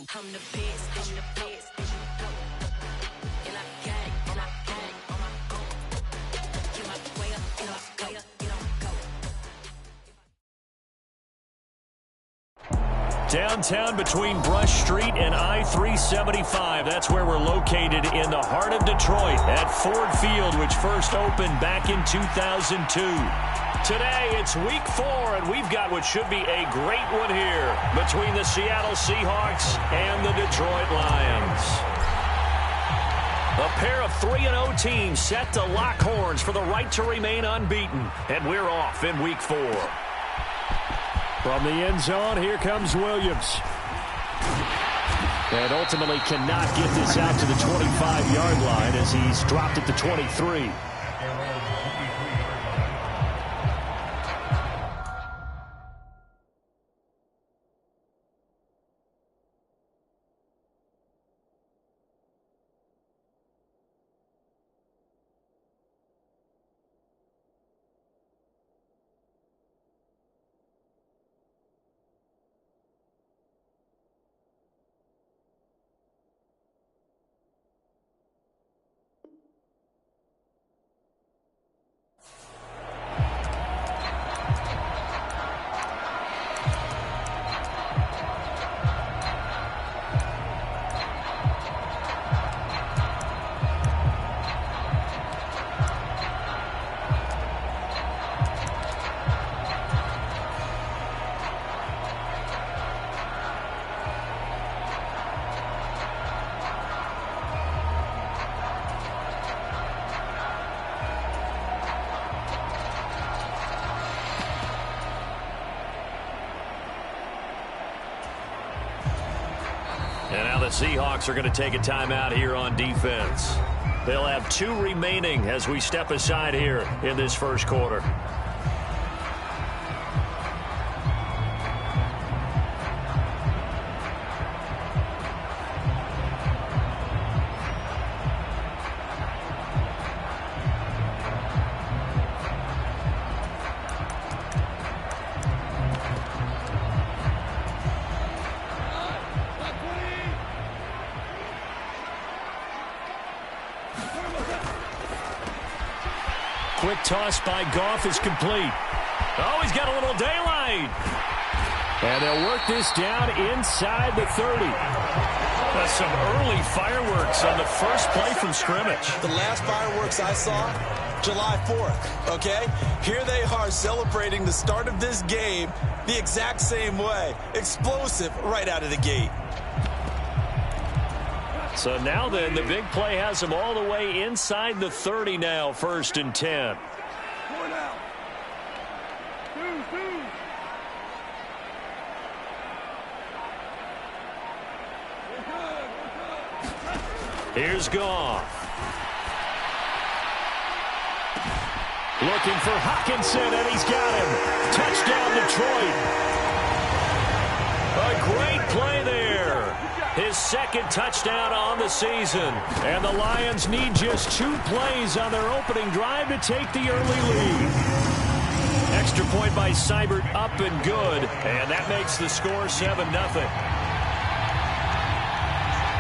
I'm the best, I'm the best. And I got it, and I got it on my own. Get my way up, get my way up, get on go. Downtown between Brush Street and I-375. That's where we're located in the heart of Detroit at Ford Field, which first opened back in 2002. Today, it's week 4, and we've got what should be a great one here between the Seattle Seahawks and the Detroit Lions. A pair of 3-0 teams set to lock horns for the right to remain unbeaten, and we're off in week 4. From the end zone, here comes Williams. And ultimately cannot get this out to the 25-yard line as he's dropped at the 23. And now the Seahawks are going to take a timeout here on defense. They'll have 2 remaining as we step aside here in this first quarter. Quick toss by Goff is complete. Oh, he's got a little daylight. And they'll work this down inside the 30. That's some early fireworks on the first play from scrimmage. The last fireworks I saw, July 4th, okay? Here they are celebrating the start of this game the exact same way. Explosive right out of the gate. So now then, the big play has them all the way inside the 30 now, 1st and 10. Here's Goff. Looking for Hockenson, and he's got him. Touchdown, Detroit. A great play there. His second touchdown on the season. And the Lions need just 2 plays on their opening drive to take the early lead. Extra point by Seibert, up and good. And that makes the score 7-0.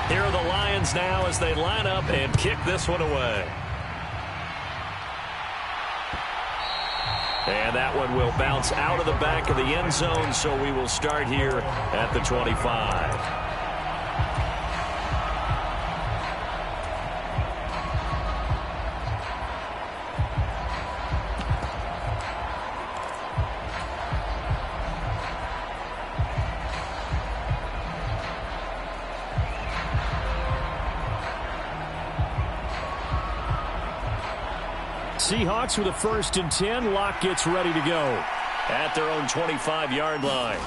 Here are the Lions now as they line up and kick this one away. And that one will bounce out of the back of the end zone, so we will start here at the 25. Seahawks with a 1st and 10. Locke gets ready to go at their own 25-yard line.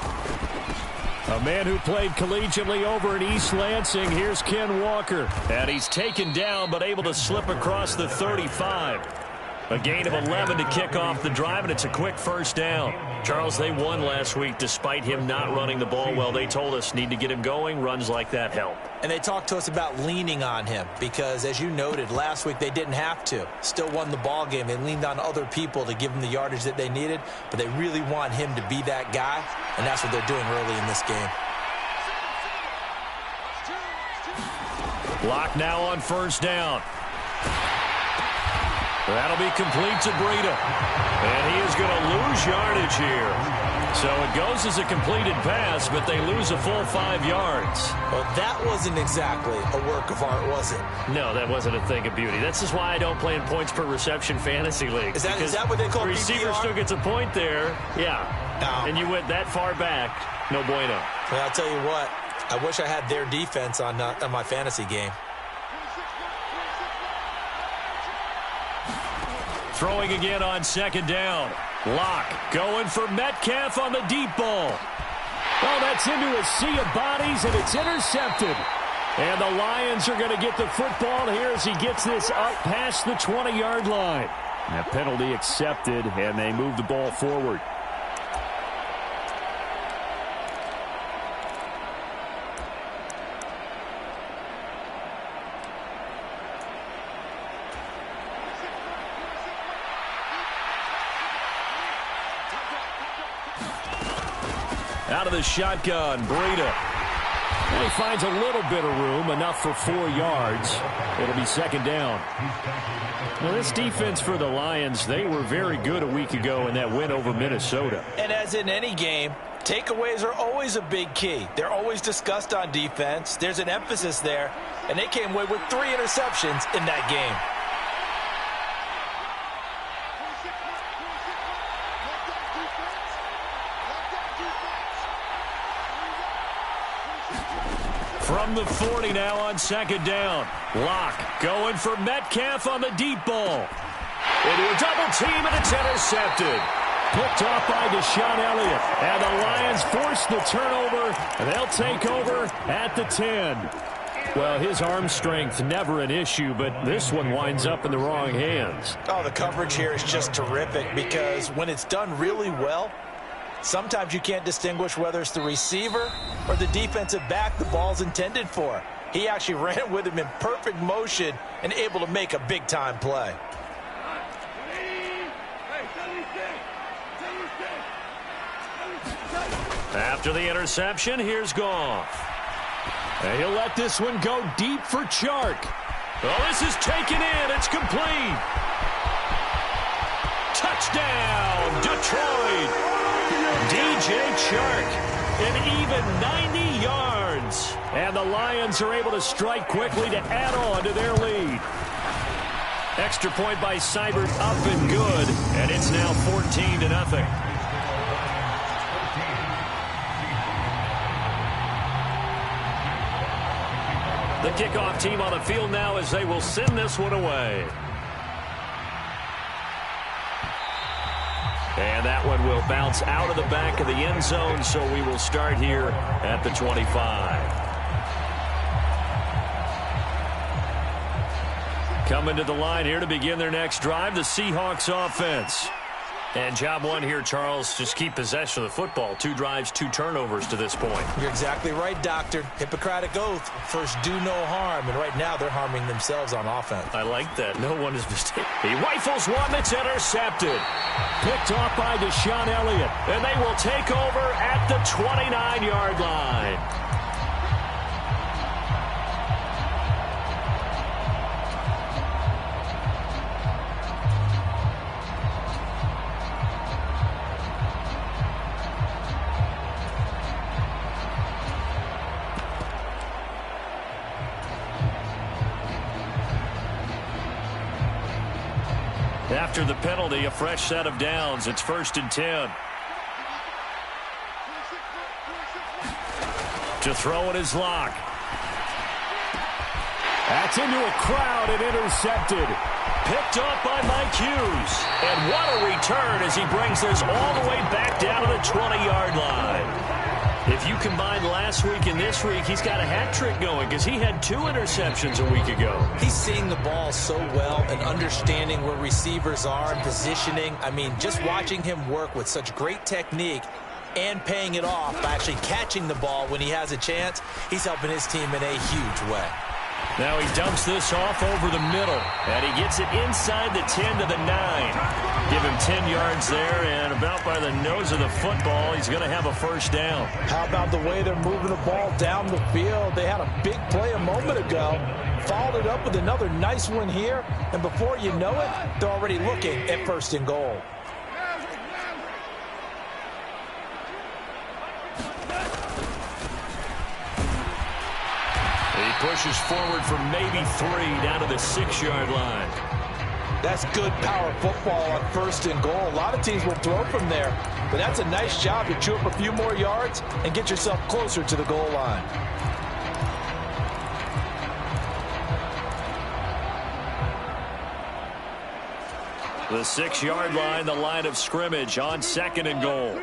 A man who played collegiately over in East Lansing. Here's Ken Walker. And he's taken down but able to slip across the 35. A gain of 11 to kick off the drive, and it's a quick first down. Charles, they won last week despite him not running the ball well. They told us need to get him going. Runs like that help. And they talked to us about leaning on him because, as you noted, last week they didn't have to. Still won the ball game. They leaned on other people to give them the yardage that they needed, but they really want him to be that guy, and that's what they're doing early in this game. Lock now on first down. That'll be complete to Breida. And he is going to lose yardage here. So it goes as a completed pass, but they lose a full 5 yards. Well, that wasn't exactly a work of art, was it? No, that wasn't a thing of beauty. This is why I don't play in points per reception fantasy leagues. Is that what they call the receiver PPR? still gets a point there. Yeah. No. And you went that far back. No bueno. Well, I'll tell you what. I wish I had their defense on my fantasy game. Throwing again on second down. Lock going for Metcalf on the deep ball. Oh, that's into a sea of bodies, and it's intercepted. And the Lions are going to get the football here as he gets this up past the 20-yard line. That penalty accepted, and they move the ball forward. Out of the shotgun, Breida. And he finds a little bit of room, enough for 4 yards. It'll be second down. Now, this defense for the Lions, they were very good a week ago in that win over Minnesota. And as in any game, takeaways are always a big key. They're always discussed on defense. There's an emphasis there, and they came away with 3 interceptions in that game. From the 40 now on second down. Lock going for Metcalf on the deep ball. Into a double team, and it's intercepted. Picked off by Deshaun Elliott. And the Lions force the turnover, and they'll take over at the 10. Well, his arm strength, never an issue, but this one winds up in the wrong hands. Oh, the coverage here is just terrific because when it's done really well, sometimes you can't distinguish whether it's the receiver or the defensive back the ball's intended for. He actually ran with him in perfect motion and able to make a big-time play. After the interception, here's Goff. And he'll let this one go deep for Chark. Well, this is taken in. It's complete. Touchdown, Detroit. DJ Chark, an even 90 yards. And the Lions are able to strike quickly to add on to their lead. Extra point by Seibert, up and good. And it's now 14-0. The kickoff team on the field now as they will send this one away. And that one will bounce out of the back of the end zone, so we will start here at the 25. Coming to the line here to begin their next drive, the Seahawks offense. And job one here, Charles, just keep possession of the football. 2 drives, 2 turnovers to this point. You're exactly right, Doctor. Hippocratic oath. First, do no harm. And right now, they're harming themselves on offense. I like that. No one is mistaken. He rifles one that's intercepted. Picked off by Deshaun Elliott. And they will take over at the 29-yard line. After the penalty, a fresh set of downs. It's 1st and 10. To throw it is Lock. That's into a crowd and intercepted. Picked up by Mike Hughes. And what a return as he brings this all the way back down to the 20-yard line. If you combine last week and this week, he's got a hat trick going because he had 2 interceptions a week ago. He's seeing the ball so well and understanding where receivers are and positioning. I mean, just watching him work with such great technique and paying it off by actually catching the ball when he has a chance, he's helping his team in a huge way. Now he dumps this off over the middle, and he gets it inside the 10 to the 9. Give him 10 yards there, and about by the nose of the football, he's going to have a first down. How about the way they're moving the ball down the field? They had a big play a moment ago, followed it up with another nice one here, and before you know it, they're already looking at first and goal. He pushes forward for maybe 3 down to the 6-yard line. That's good power football on first and goal. A lot of teams will throw from there, but that's a nice job to chew up a few more yards and get yourself closer to the goal line. The 6-yard line, the line of scrimmage on second and goal.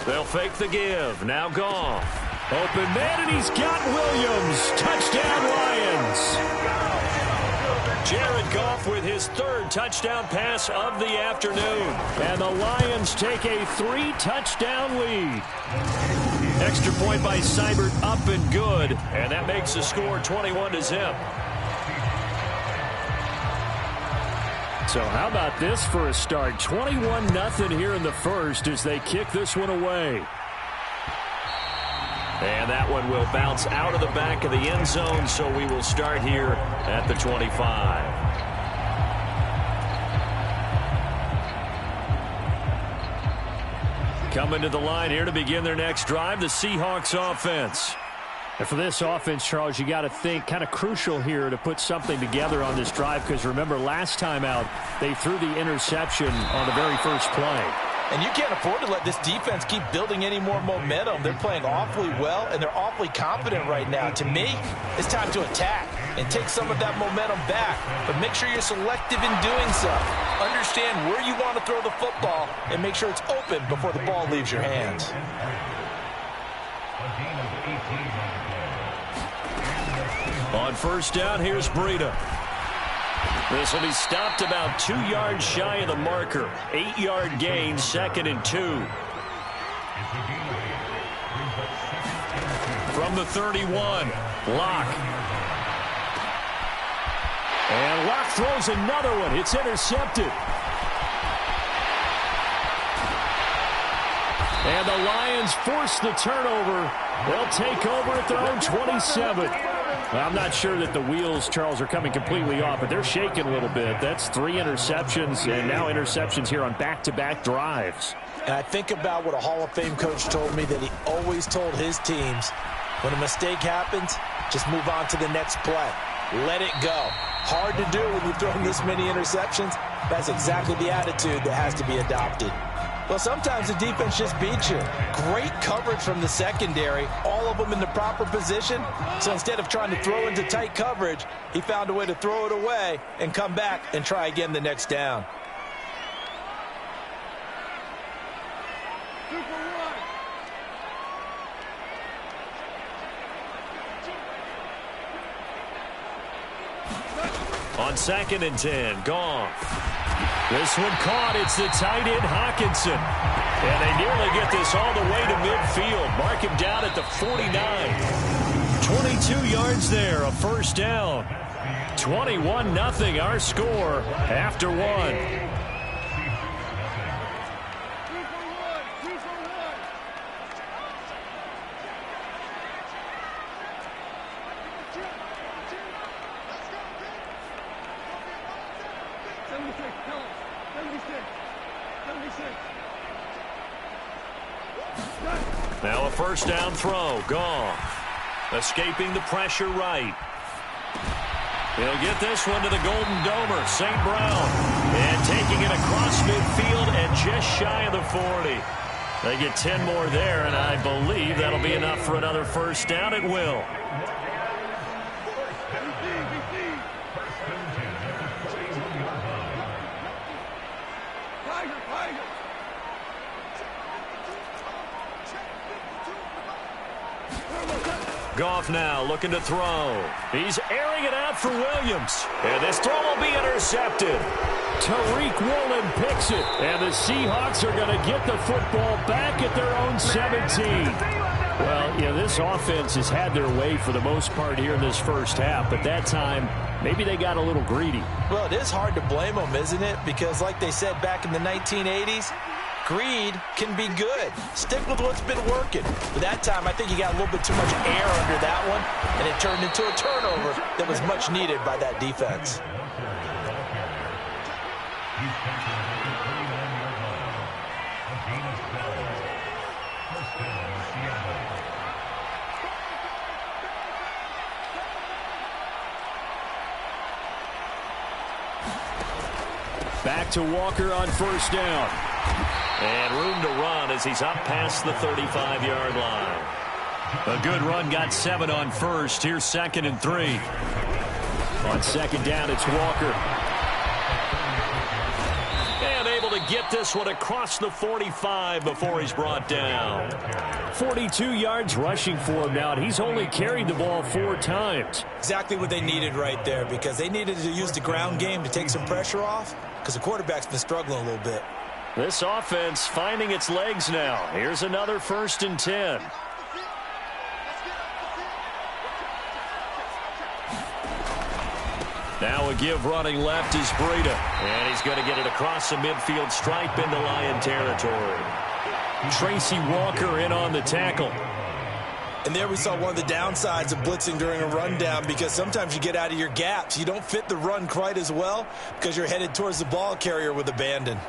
They'll fake the give. Now Goff. Open man, and he's got Williams. Touchdown, Lions. Jared Goff with his 3rd touchdown pass of the afternoon. And the Lions take a 3-touchdown lead. Extra point by Seibert, up and good. And that makes the score 21-0. So how about this for a start? 21-0 here in the first as they kick this one away. And that one will bounce out of the back of the end zone, so we will start here at the 25. Coming to the line here to begin their next drive, the Seahawks offense. And for this offense, Charles, you got to think kind of crucial here to put something together on this drive, because remember last time out they threw the interception on the very first play. And you can't afford to let this defense keep building any more momentum. They're playing awfully well, and they're awfully confident right now. To me, it's time to attack and take some of that momentum back. But make sure you're selective in doing so. Understand where you want to throw the football and make sure it's open before the ball leaves your hands. On first down, here's Breida. This will be stopped about 2 yards shy of the marker. 8-yard gain, 2nd and 2. From the 31, Locke. And Locke throws another one. It's intercepted. And the Lions force the turnover. They'll take over at their own 27. I'm not sure that the wheels, Charles, are coming completely off, but they're shaking a little bit. That's 3 interceptions, and now interceptions here on back-to-back drives. And I think about what a Hall of Fame coach told me, that he always told his teams, when a mistake happens, just move on to the next play. Let it go. Hard to do when you've thrown this many interceptions. That's exactly the attitude that has to be adopted. Well, sometimes the defense just beats you. Great coverage from the secondary, all of them in the proper position. So instead of trying to throw into tight coverage, he found a way to throw it away and come back and try again the next down. On 2nd and 10, Goff. This one caught. It's the tight end, Hawkinson. And they nearly get this all the way to midfield. Mark him down at the 49. 22 yards there, a first down. 21-0 our score after 1. Now a first down throw. Goff escaping the pressure right. He'll get this one to the Golden Domer, St. Brown. And taking it across midfield and just shy of the 40. They get 10 more there, and I believe that'll be enough for another first down. It will. Goff now looking to throw. He's airing it out for Williams. And this throw will be intercepted. Tariq Woolen picks it. And the Seahawks are going to get the football back at their own 17. Well, this offense has had their way for the most part here in this first half, but that time, maybe they got a little greedy. Well, it is hard to blame them, isn't it? Because like they said back in the 1980s, greed can be good. Stick with what's been working. But that time, I think you got a little bit too much air under that one, and it turned into a turnover that was much needed by that defense. Back to Walker on first down. And room to run as he's up past the 35-yard line. A good run, got 7 on first. Here's 2nd and 3. On 2nd down, it's Walker. And able to get this one across the 45 before he's brought down. 42 yards rushing for him now, and he's only carried the ball 4 times. Exactly what they needed right there, because they needed to use the ground game to take some pressure off, because the quarterback's been struggling a little bit. This offense finding its legs now. Here's another 1st and 10. Now a give running left is Breida. And he's going to get it across the midfield stripe into Lion territory. Tracy Walker in on the tackle. And there we saw one of the downsides of blitzing during a rundown, because sometimes you get out of your gaps. You don't fit the run quite as well because you're headed towards the ball carrier with abandon.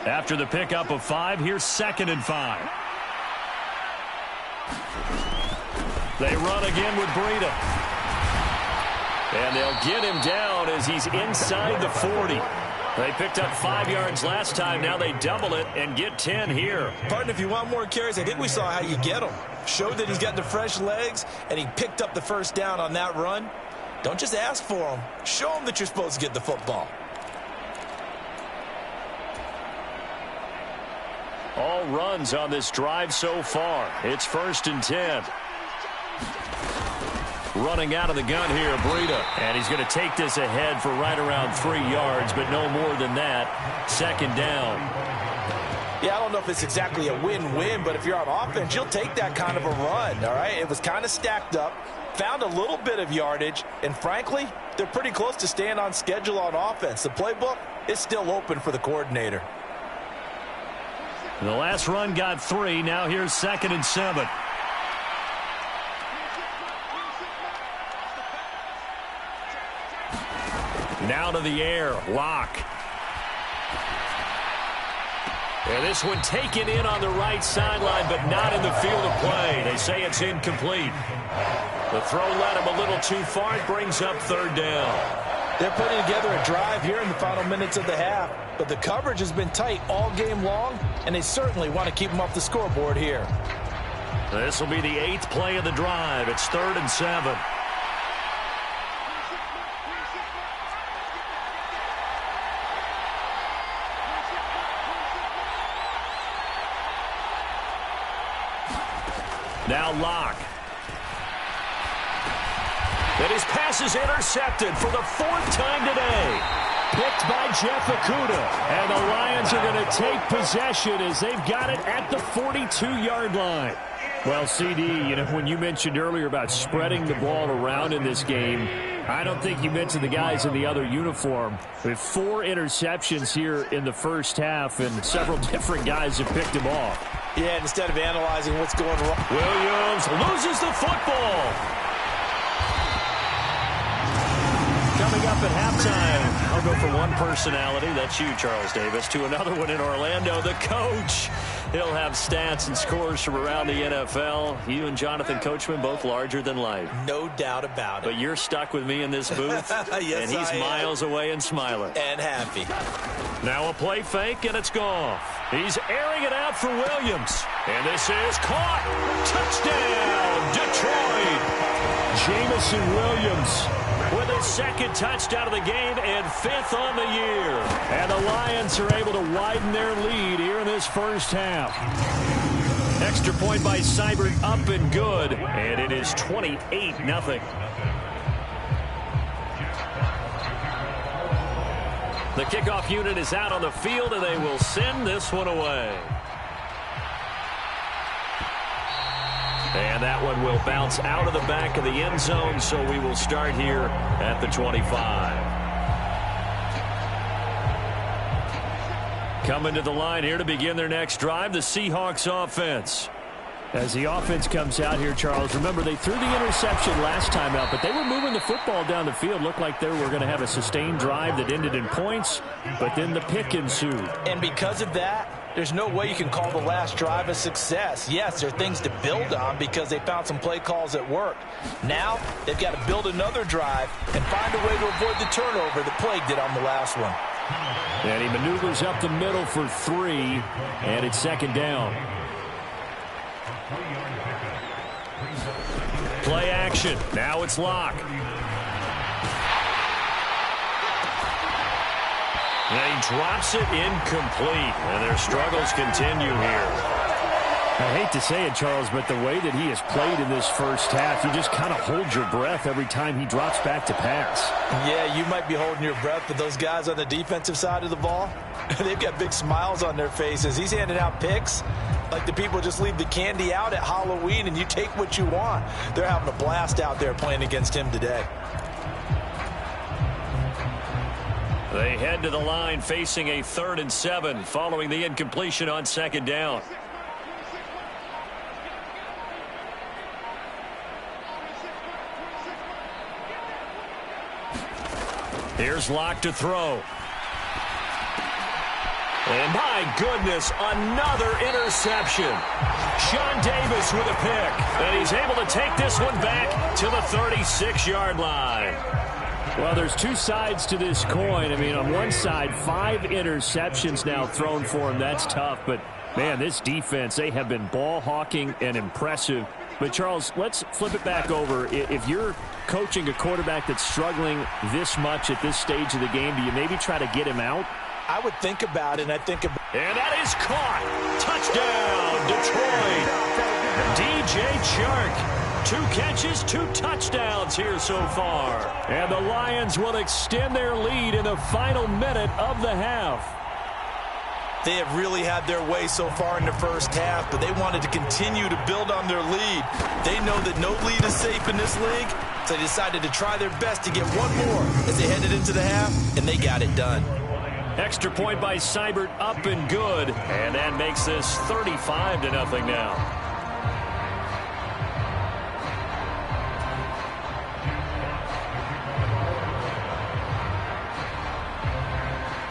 After the pickup of 5, here's 2nd and 5. They run again with Breida. And they'll get him down as he's inside the 40. They picked up 5 yards last time. Now they double it and get 10 here. Partner, if you want more carries, I think we saw how you get him. Showed that he's got the fresh legs, and he picked up the first down on that run. Don't just ask for him. Show him that you're supposed to get the football. All runs on this drive so far. It's 1st and 10. Running out of the gun here, Breida. And he's going to take this ahead for right around 3 yards, but no more than that. 2nd down. Yeah, I don't know if it's exactly a win-win, but if you're on offense, you'll take that kind of a run, all right? It was kind of stacked up, found a little bit of yardage, and frankly, they're pretty close to staying on schedule on offense. The playbook is still open for the coordinator. The last run got 3. Now here's 2nd and 7. Now to the air. Lock. And this one taken in on the right sideline, but not in the field of play. They say it's incomplete. The throw led him a little too far. It brings up 3rd down. They're putting together a drive here in the final minutes of the half, but the coverage has been tight all game long, and they certainly want to keep them off the scoreboard here. This will be the 8th play of the drive. It's 3rd and 7. Now Locke. And his pass is intercepted for the 4th time today. Picked by Jeff Okudah. And the Lions are going to take possession as they've got it at the 42-yard line. Well, CD, when you mentioned earlier about spreading the ball around in this game, I don't think you mentioned the guys in the other uniform. With 4 interceptions here in the first half, and several different guys have picked him off. Yeah, instead of analyzing what's going wrong. Williams loses the football. Coming up at halftime, I'll go from one personality, that's you, Charles Davis, to another one in Orlando, the coach. He'll have stats and scores from around the NFL. You and Jonathan Coachman, both larger than life. No doubt about it. But you're stuck with me in this booth, yes, and he's miles away and smiling. And happy. Now a play fake, and it's gone. He's airing it out for Williams. And this is caught. Touchdown, Detroit. Jamison Williams with his 2nd touchdown of the game and 5th on the year. And the Lions are able to widen their lead here in this first half. Extra point by Seibert, up and good. And it is 28-0. The kickoff unit is out on the field, and they will send this one away. And that one will bounce out of the back of the end zone, so we will start here at the 25. Coming to the line here to begin their next drive, the Seahawks offense. As the offense comes out here, Charles, remember they threw the interception last time out, but they were moving the football down the field. Looked like they were going to have a sustained drive that ended in points, but then the pick ensued. And because of that, there's no way you can call the last drive a success. Yes, there are things to build on because they found some play calls that worked. Now, they've got to build another drive and find a way to avoid the turnover that plagued it on the last one. And he maneuvers up the middle for 3, and it's second down. Play action. Now it's Locke. And he drops it incomplete. And their struggles continue here. I hate to say it, Charles, but the way that he has played in this first half, you just kind of hold your breath every time he drops back to pass. Yeah, you might be holding your breath, but those guys on the defensive side of the ball, they've got big smiles on their faces. He's handing out picks like the people just leave the candy out at Halloween and you take what you want. They're having a blast out there playing against him today. They head to the line facing a 3rd and 7 following the incompletion on second down. Here's Locke to throw. And my goodness, another interception. Sean Davis with a pick. And he's able to take this one back to the 36-yard line. Well, there's two sides to this coin. I mean, on one side, 5 interceptions now thrown for him. That's tough. But, man, this defense, they have been ball hawking and impressive. But, Charles, let's flip it back over. If you're coaching a quarterback that's struggling this much at this stage of the game, do you maybe try to get him out? I would think about it, and I think about... And that is caught. Touchdown, Detroit. DJ Chark. 2 catches, 2 touchdowns here so far. And the Lions will extend their lead in the final minute of the half. They have really had their way so far in the first half, but they wanted to continue to build on their lead. They know that no lead is safe in this league, so they decided to try their best to get one more as they headed into the half, and they got it done. Extra point by Seibert, up and good. And that makes this 35-0 now.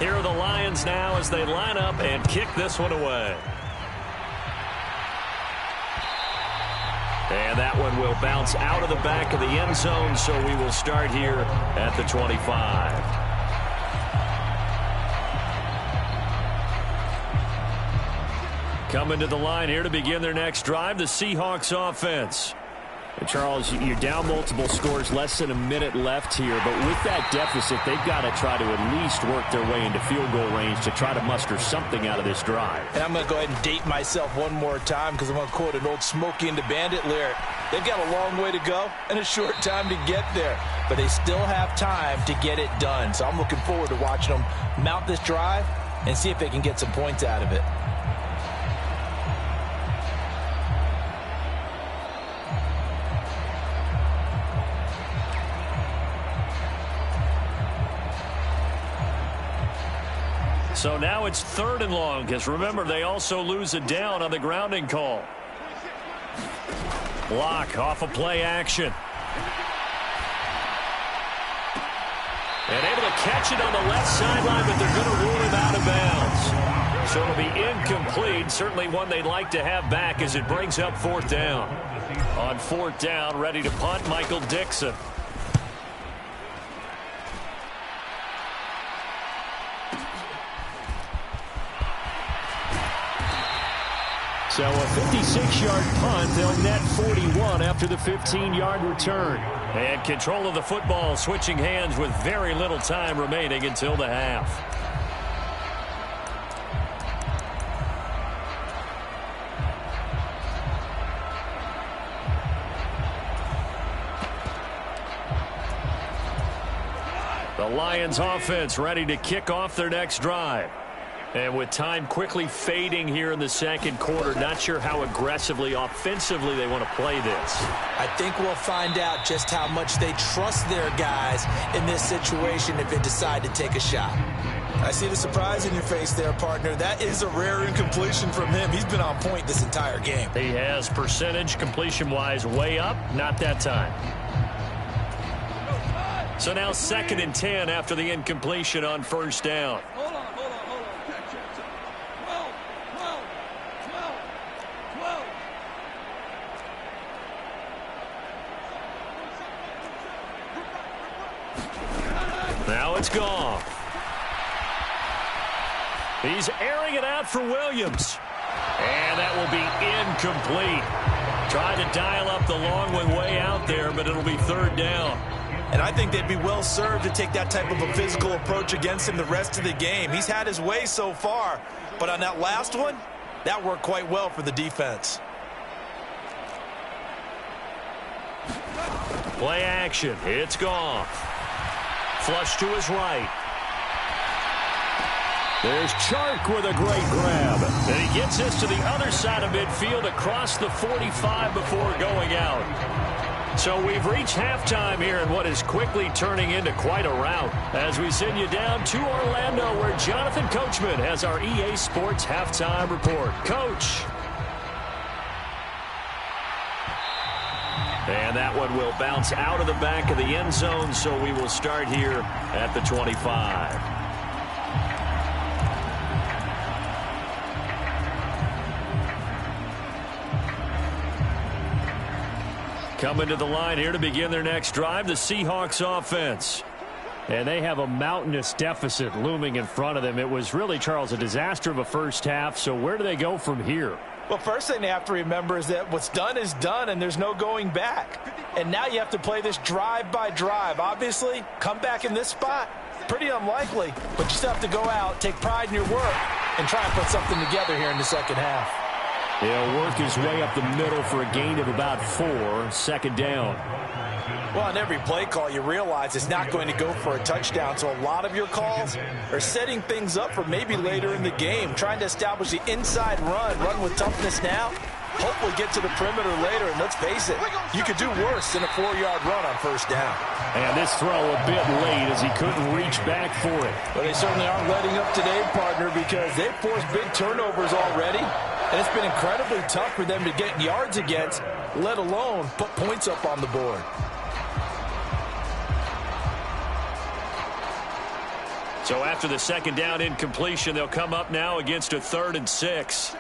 Here are the Lions now as they line up and kick this one away. And that one will bounce out of the back of the end zone, so we will start here at the 25. Coming to the line here to begin their next drive, the Seahawks offense. And Charles, you're down multiple scores, less than a minute left here. But with that deficit, they've got to try to at least work their way into field goal range to try to muster something out of this drive. And I'm going to go ahead and date myself one more time because I'm going to quote an old Smokey and the Bandit lyric. They've got a long way to go and a short time to get there. But they still have time to get it done. So I'm looking forward to watching them mount this drive and see if they can get some points out of it. So now it's 3rd and long, because remember, they also lose a down on the grounding call. Locke off of play action. And able to catch it on the left sideline, but they're going to rule him out of bounds. So it'll be incomplete, certainly one they'd like to have back as it brings up 4th down. On 4th down, ready to punt, Michael Dixon. So a 56-yard punt. They'll net 41 after the 15-yard return. And control of the football switching hands with very little time remaining until the half. Lions offense ready to kick off their next drive. And with time quickly fading here in the second quarter, not sure how aggressively, offensively they want to play this. I think we'll find out just how much they trust their guys in this situation if they decide to take a shot. I see the surprise in your face there, partner. That is a rare incompletion from him. He's been on point this entire game. He has percentage completion-wise way up, not that time. So now 2nd and 10 after the incompletion on first down. Now it's gone. He's airing it out for Williams. And that will be incomplete. Tried to dial up the long one way out there, but it'll be 3rd down. And I think they'd be well served to take that type of a physical approach against him the rest of the game. He's had his way so far, but on that last one, that worked quite well for the defense. Play action. It's gone. Flush to his right. There's Chark with a great grab. And he gets this to the other side of midfield across the 45 before going out. So we've reached halftime here in what is quickly turning into quite a rout. As we send you down to Orlando, where Jonathan Coachman has our EA Sports halftime report. Coach. And that one will bounce out of the back of the end zone, so we will start here at the 25. Coming to the line here to begin their next drive, the Seahawks offense. And they have a mountainous deficit looming in front of them. It was really, Charles, a disaster of a first half, so where do they go from here? Well, first thing they have to remember is that what's done is done, and there's no going back. And now you have to play this drive by drive. Obviously, come back in this spot, pretty unlikely, but you still have to go out, take pride in your work, and try and put something together here in the second half. He'll work his way up the middle for a gain of about 4, 2nd down. Well, on every play call, you realize it's not going to go for a touchdown, so a lot of your calls are setting things up for maybe later in the game, trying to establish the inside run with toughness now, hopefully get to the perimeter later, and let's face it, you could do worse than a 4-yard run on first down. And this throw a bit late as he couldn't reach back for it. But they certainly aren't letting up today, partner, because they've forced big turnovers already. And it's been incredibly tough for them to get yards against, let alone put points up on the board. So after the 2nd down incompletion, they'll come up now against a 3rd and 6.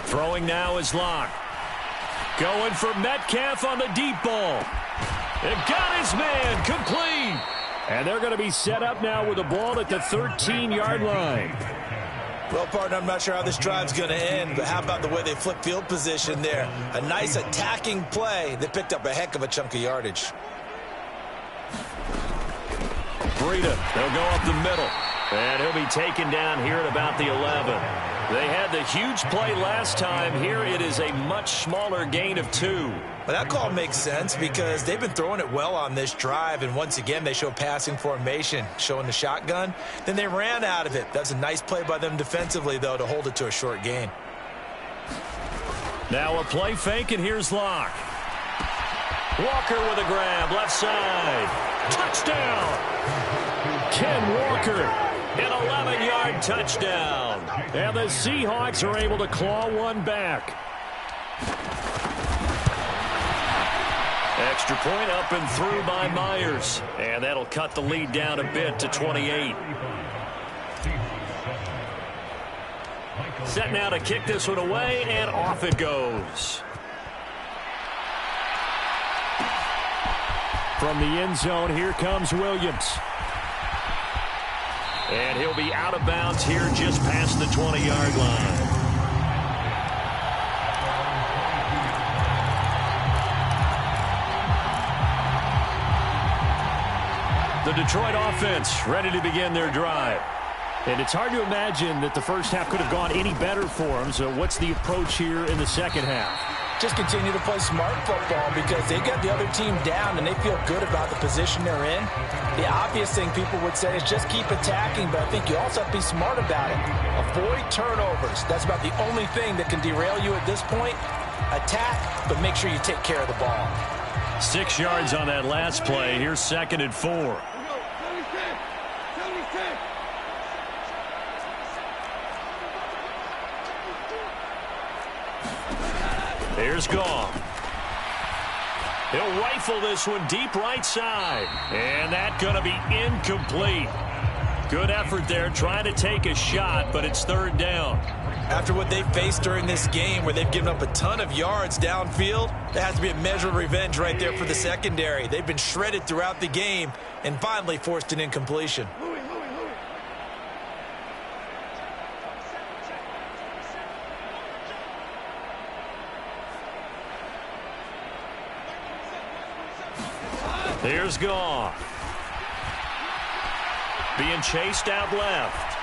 Throwing now is Locke. Going for Metcalf on the deep ball. They've got his man complete. And they're going to be set up now with the ball at the 13-yard line. Well, partner, I'm not sure how this drive's going to end, but how about the way they flip field position there? A nice attacking play. They picked up a heck of a chunk of yardage. Breida, they'll go up the middle. And he'll be taken down here at about the 11. They had the huge play last time. Here it is a much smaller gain of 2. But that call makes sense because they've been throwing it well on this drive, and once again they show passing formation, showing the shotgun. Then they ran out of it. That's a nice play by them defensively, though, to hold it to a short gain. Now a play fake, and here's Locke. Walker with a grab, left side. Touchdown! Ken Walker. An 11-yard touchdown. And the Seahawks are able to claw one back. Extra point up and through by Myers. And that'll cut the lead down a bit to 28. Set now to kick this one away, and off it goes. From the end zone, here comes Williams. And he'll be out of bounds here just past the 20-yard line. The Detroit offense ready to begin their drive. And it's hard to imagine that the first half could have gone any better for them. So what's the approach here in the second half? Just continue to play smart football because they got the other team down and they feel good about the position they're in. The obvious thing people would say is just keep attacking, but I think you also have to be smart about it. Avoid turnovers. That's about the only thing that can derail you at this point. Attack, but make sure you take care of the ball. 6 yards on that last play. Here's 2nd and 4. Here's Goff. He'll rifle this one deep right side. And that's going to be incomplete. Good effort there trying to take a shot, but it's 3rd down. After what they faced during this game where they've given up a ton of yards downfield, there has to be a measure of revenge right there for the secondary. They've been shredded throughout the game and finally forced an incompletion. Here's Goff. Being chased out left.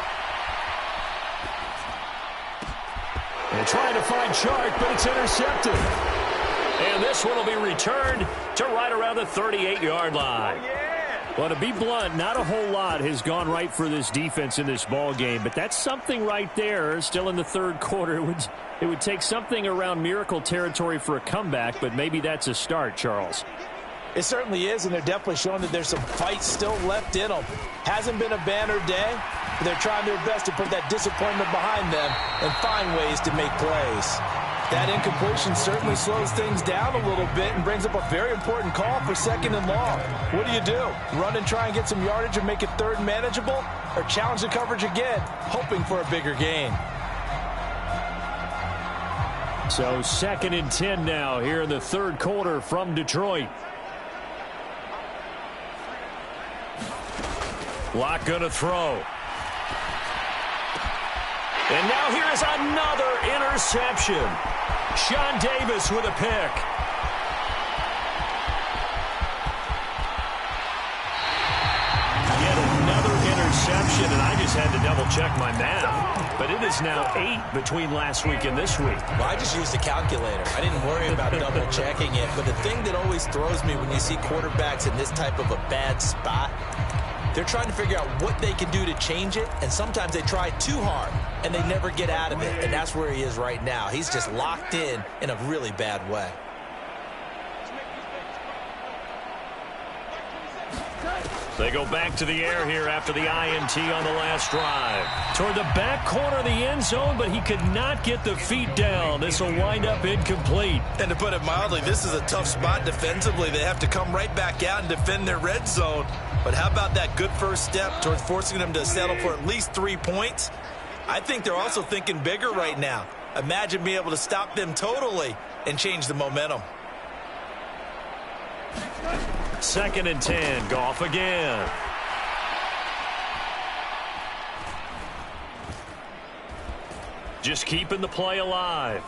And trying to find Chark, but it's intercepted. And this one will be returned to right around the 38-yard line. Well, to be blunt, not a whole lot has gone right for this defense in this ball game, but that's something right there. Still in the 3rd quarter, it would take something around miracle territory for a comeback, but maybe that's a start, Charles. It certainly is, and they're definitely showing that there's some fight still left in them. Hasn't been a banner day, but they're trying their best to put that disappointment behind them and find ways to make plays. That incompletion certainly slows things down a little bit and brings up a very important call for 2nd and long. What do? Run and try and get some yardage and make it 3rd and manageable, or challenge the coverage again, hoping for a bigger gain? So 2nd and 10 now here in the 3rd quarter from Detroit. Lock going to throw. And now here is another interception. Sean Davis with a pick. Yet another interception, and I just had to double-check my math. But it is now 8 between last week and this week. Well, I just used a calculator. I didn't worry about double-checking it. But the thing that always throws me when you see quarterbacks in this type of a bad spot, they're trying to figure out what they can do to change it, and sometimes they try too hard, and they never get out of it, and that's where he is right now. He's just locked in a really bad way. They go back to the air here after the INT on the last drive. Toward the back corner of the end zone, but he could not get the feet down. This will wind up incomplete. And to put it mildly, this is a tough spot defensively. They have to come right back out and defend their red zone. But how about that good first step towards forcing them to settle for at least 3 points? I think they're also thinking bigger right now. Imagine being able to stop them totally and change the momentum. 2nd and 10. Goff again. Just keeping the play alive.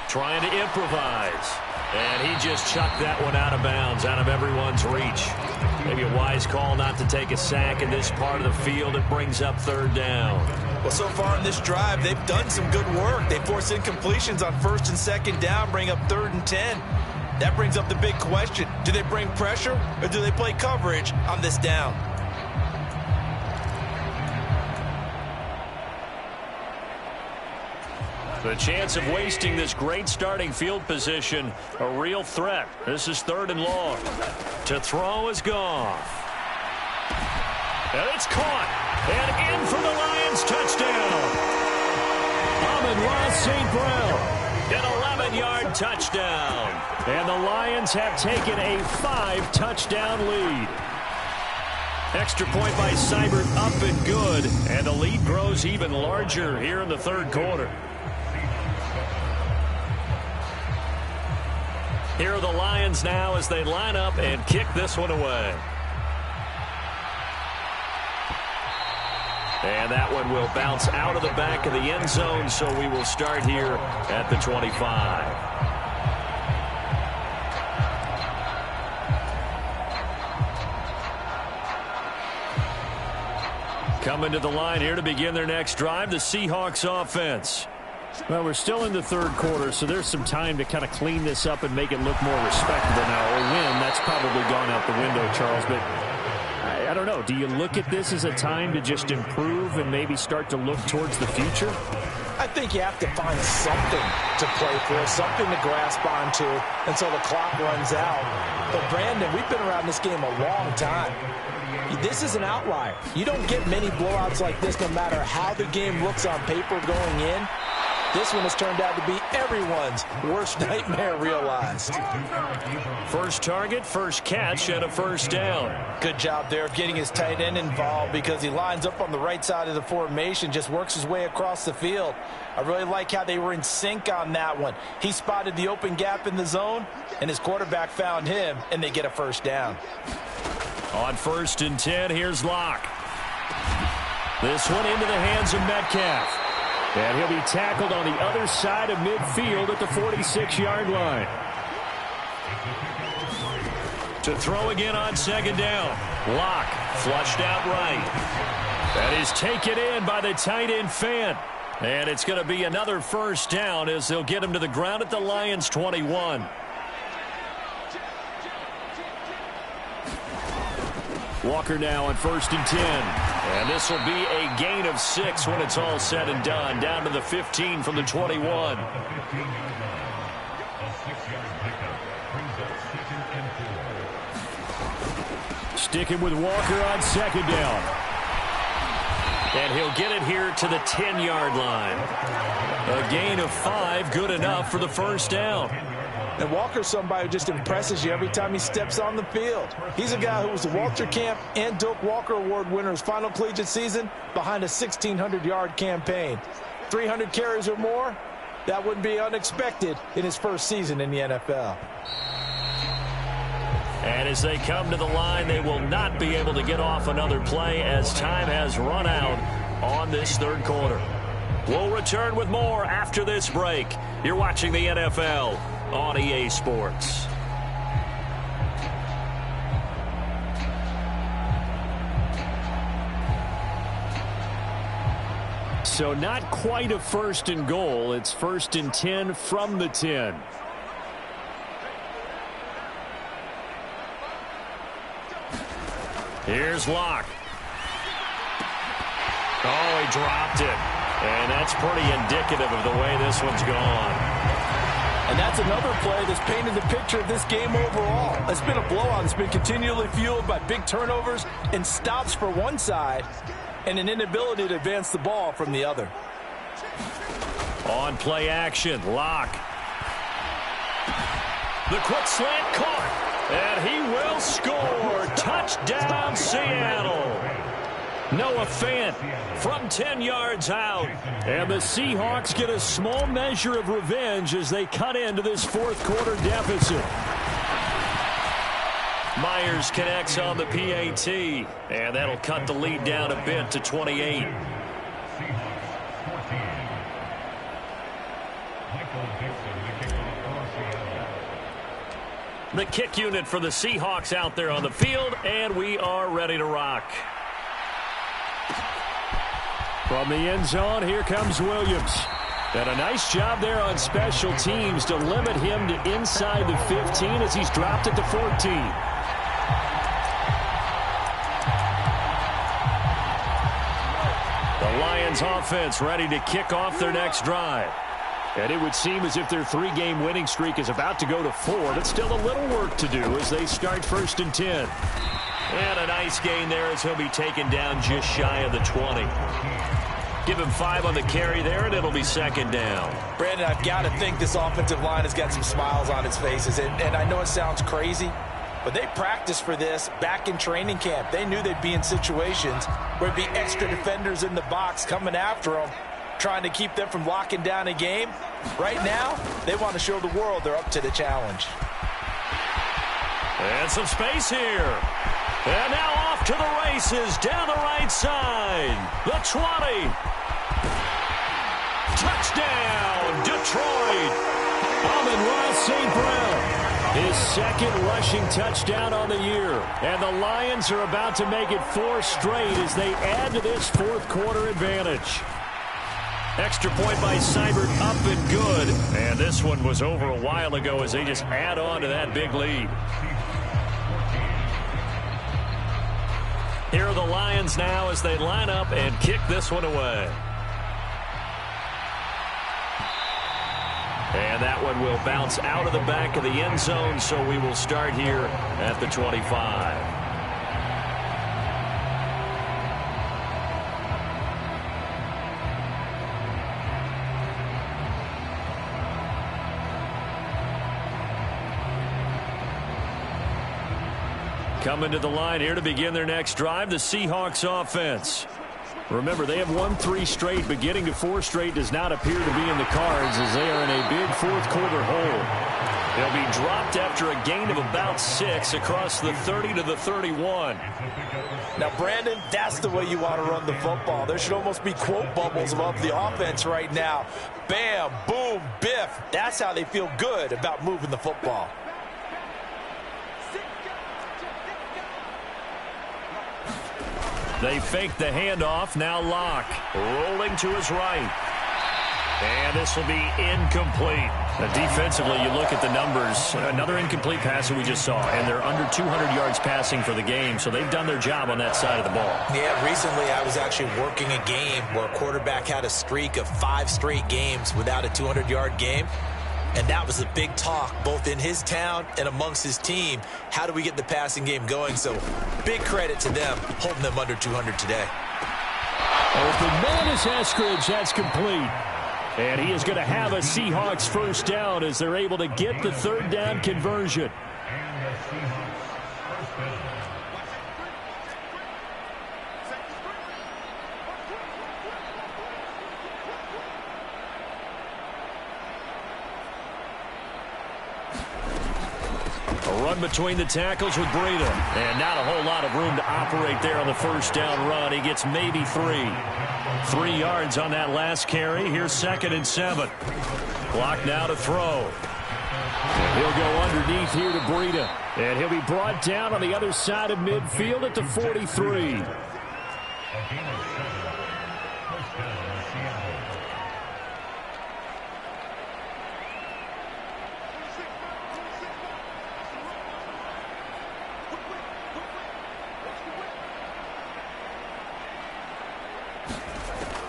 Trying to improvise. And he just chucked that one out of bounds, out of everyone's reach. Maybe a wise call not to take a sack in this part of the field. It brings up 3rd down. Well, so far in this drive, they've done some good work. They force incompletions on 1st and 2nd down, bring up 3rd and 10. That brings up the big question. Do they bring pressure or do they play coverage on this down? The chance of wasting this great starting field position, a real threat. This is 3rd and long. To throw is Goff. And it's caught. And in for the Lions, touchdown. Amon-Ra St. Brown. An 11-yard touchdown. And the Lions have taken a 5-touchdown lead. Extra point by Seibert up and good. And the lead grows even larger here in the 3rd quarter. Here are the Lions now as they line up and kick this one away. And that one will bounce out of the back of the end zone, so we will start here at the 25. Coming to the line here to begin their next drive, the Seahawks offense. Well, we're still in the third quarter, so there's some time to kind of clean this up and make it look more respectable now. A win, that's probably gone out the window, Charles, but I don't know. Do you look at this as a time to just improve and maybe start to look towards the future? I think you have to find something to play for, something to grasp onto until the clock runs out. But, Brandon, we've been around this game a long time. This is an outlier. You don't get many blowouts like this no matter how the game looks on paper going in. This one has turned out to be everyone's worst nightmare realized. First target, first catch, and a first down. Good job there of getting his tight end involved because he lines up on the right side of the formation, just works his way across the field. I really like how they were in sync on that one. He spotted the open gap in the zone, and his quarterback found him, and they get a first down. On 1st and 10, here's Locke. This one into the hands of Metcalf. And he'll be tackled on the other side of midfield at the 46-yard line. To throw again on 2nd down. Locke flushed out right. That is taken in by the tight end Fant. And it's going to be another first down as they'll get him to the ground at the Lions' 21. Walker now on 1st and 10. And this will be a gain of 6 when it's all said and done. Down to the 15 from the 21. Sticking with Walker on 2nd down. And he'll get it here to the 10-yard line. A gain of 5, good enough for the first down. And Walker's somebody who just impresses you every time he steps on the field. He's a guy who was the Walter Camp and Doak Walker Award winner his final collegiate season behind a 1,600-yard campaign. 300 carries or more, that wouldn't be unexpected in his first season in the NFL. And as they come to the line, they will not be able to get off another play as time has run out on this third quarter. We'll return with more after this break. You're watching the NFL on EA Sports. So not quite a 1st and goal. It's 1st and 10 from the 10. Here's Locke. Oh, he dropped it. And that's pretty indicative of the way this one's gone. And that's another play that's painted the picture of this game overall. It's been a blowout. It's been continually fueled by big turnovers and stops for one side and an inability to advance the ball from the other. On play action, Locke. The quick slant caught. And he will score. Touchdown, Seattle. Noah Fant from 10 yards out. And the Seahawks get a small measure of revenge as they cut into this fourth quarter deficit. Myers connects on the PAT. And that'll cut the lead down a bit to 28. The kick unit for the Seahawks out there on the field, and we are ready to rock. From the end zone, here comes Williams. And a nice job there on special teams to limit him to inside the 15 as he's dropped at the 14. The Lions offense ready to kick off their next drive. And it would seem as if their 3-game winning streak is about to go to 4, but still a little work to do as they start 1st and 10. And a nice gain there as he'll be taken down just shy of the 20. Give him 5 on the carry there, and it'll be 2nd down. Brandon, I've got to think this offensive line has got some smiles on its faces. And I know it sounds crazy, but they practiced for this back in training camp. They knew they'd be in situations where there'd be extra defenders in the box coming after them, trying to keep them from locking down a game. Right now, they want to show the world they're up to the challenge. And some space here. And now off to the races down the right side. The 20. Touchdown, Detroit. Amon-Ra St. Brown. His second rushing touchdown on the year. And the Lions are about to make it 4 straight as they add to this fourth quarter advantage. Extra point by Seibert, up and good. And this one was over a while ago as they just add on to that big lead. Here are the Lions now as they line up and kick this one away. And that one will bounce out of the back of the end zone, so we will start here at the 25. Coming to the line here to begin their next drive, the Seahawks offense. Remember, they have won 3 straight, but getting to 4 straight does not appear to be in the cards as they are in a big fourth quarter hole. They'll be dropped after a gain of about 6 across the 30 to the 31. Now, Brandon, that's the way you want to run the football. There should almost be quote bubbles above the offense right now. Bam, boom, biff. That's how they feel good about moving the football. They fake the handoff. Now Locke rolling to his right. And this will be incomplete. Now defensively, you look at the numbers. Another incomplete pass that we just saw. And they're under 200 yards passing for the game. So they've done their job on that side of the ball. Yeah, recently I was actually working a game where a quarterback had a streak of 5 straight games without a 200-yard game. And that was a big talk, both in his town and amongst his team. How do we get the passing game going? So big credit to them, holding them under 200 today. Open man is Eskridge. That's complete. And he is going to have a Seahawks first down as they're able to get the third down conversion. Run between the tackles with Breida. And not a whole lot of room to operate there on the first down run. He gets maybe 3. 3 yards on that last carry. Here's 2nd and 7. Clock now to throw. And he'll go underneath here to Breida. And he'll be brought down on the other side of midfield at the 43.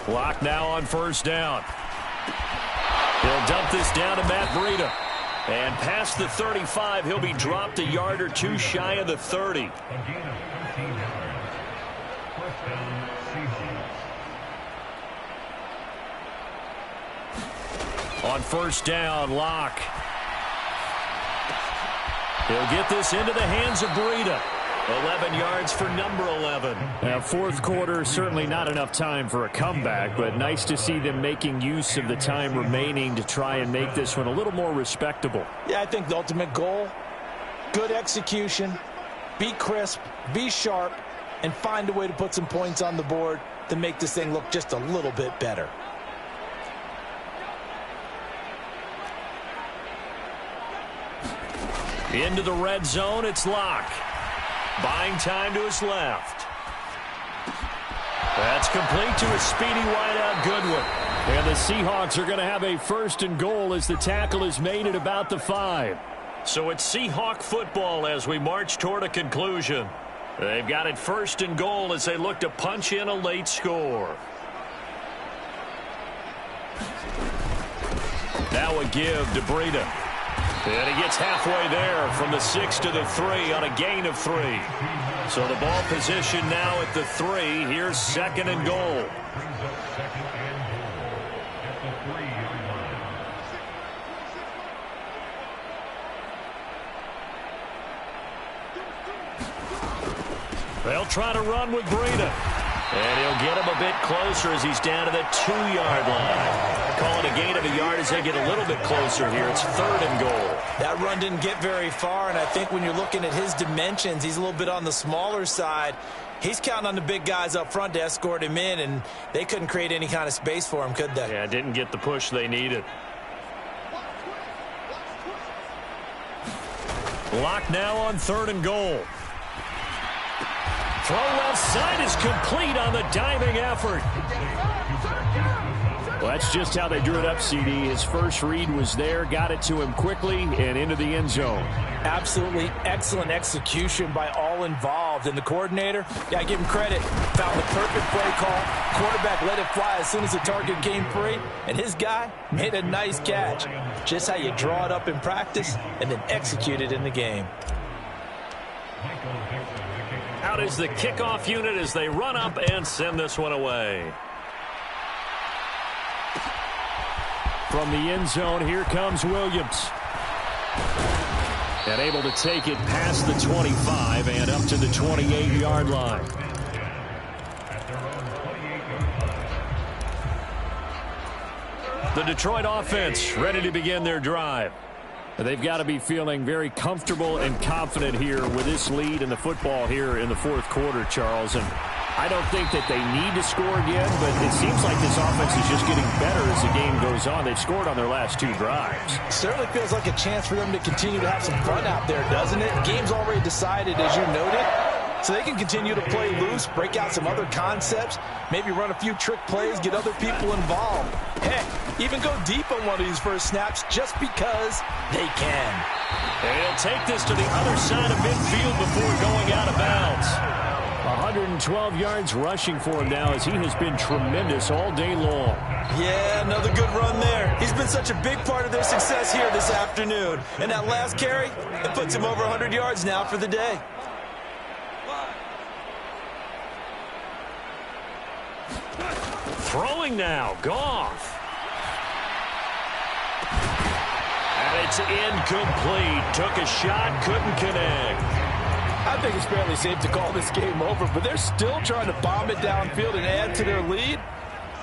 Clock now on first down. He'll dump this down to Matt Breida. And past the 35, he'll be dropped a yard or 2 shy of the 30. On first down, Locke. He'll get this into the hands of Breida. 11 yards for number 11. Now, fourth quarter, certainly not enough time for a comeback, but nice to see them making use of the time remaining to try and make this one a little more respectable. Yeah, I think the ultimate goal, good execution, be crisp, be sharp, and find a way to put some points on the board to make this thing look just a little bit better. Into the red zone, it's Locke. Buying time to his left. That's complete to a speedy wideout Goodwin. And the Seahawks are going to have a first and goal as the tackle is made at about the 5. So it's Seahawk football as we march toward a conclusion. They've got it first and goal as they look to punch in a late score. Now a give to Breida. And he gets halfway there from the 6 to the 3 on a gain of 3. So the ball position now at the 3. Here's 2nd and goal. They'll try to run with Breida. And he'll get him a bit closer as he's down to the 2-yard line. Call it a gain of a yard as they get a little bit closer here. It's 3rd and goal. That run didn't get very far, and I think when you're looking at his dimensions, he's a little bit on the smaller side. He's counting on the big guys up front to escort him in, and they couldn't create any kind of space for him, could they? Yeah, didn't get the push they needed. Lock now on 3rd and goal. Throw left side is complete on the diving effort. Well, that's just how they drew it up, CD. His first read was there, got it to him quickly, and into the end zone. Absolutely excellent execution by all involved. And the coordinator, got to give him credit, found the perfect play call. Quarterback let it fly as soon as the target came free, and his guy made a nice catch. Just how you draw it up in practice and then execute it in the game. Out is the kickoff unit as they run up and send this one away. From the end zone, here comes Williams. And able to take it past the 25 and up to the 28-yard line. The Detroit offense ready to begin their drive. They've got to be feeling very comfortable and confident here with this lead in the football here in the 4th quarter, Charles. And I don't think that they need to score again, but it seems like this offense is just getting better as the game goes on. They've scored on their last 2 drives. Certainly feels like a chance for them to continue to have some fun out there, doesn't it? Game's already decided, as you noted. So they can continue to play loose, break out some other concepts, maybe run a few trick plays, get other people involved. Heck, even go deep on one of these first snaps just because they can. And he'll take this to the other side of midfield before going out of bounds. 112 yards rushing for him now as he has been tremendous all day long. Yeah, another good run there. He's been such a big part of their success here this afternoon. And that last carry, it puts him over 100 yards now for the day. Throwing now, Goff. And it's incomplete. Took a shot, couldn't connect. I think it's fairly safe to call this game over, but they're still trying to bomb it downfield and add to their lead.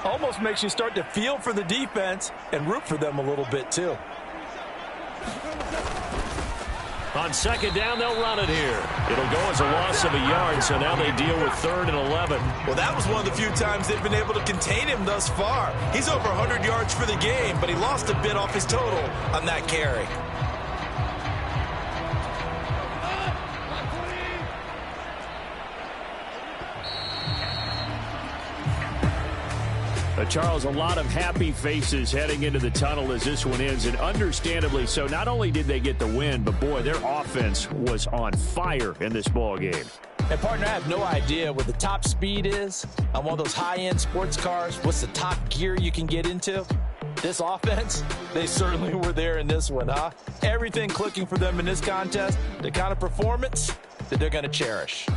Almost makes you start to feel for the defense and root for them a little bit, too. On 2nd down, they'll run it here. It'll go as a loss of a yard, so now they deal with 3rd and 11. Well, that was one of the few times they've been able to contain him thus far. He's over 100 yards for the game, but he lost a bit off his total on that carry. Charles, a lot of happy faces heading into the tunnel as this one ends, and understandably so. Not only did they get the win, but boy, their offense was on fire in this ball game. And partner, I have no idea what the top speed is on one of those high-end sports cars. What's the top gear you can get into? This offense, they certainly were there in this one, huh? Everything clicking for them in this contest, the kind of performance that they're going to cherish.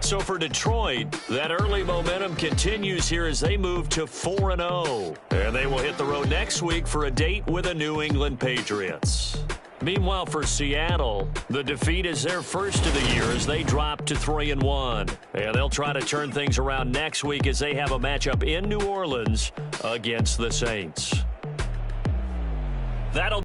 So for Detroit, that early momentum continues here as they move to 4-0. And they will hit the road next week for a date with the New England Patriots. Meanwhile, for Seattle, the defeat is their first of the year as they drop to 3-1. And they'll try to turn things around next week as they have a matchup in New Orleans against the Saints. That'll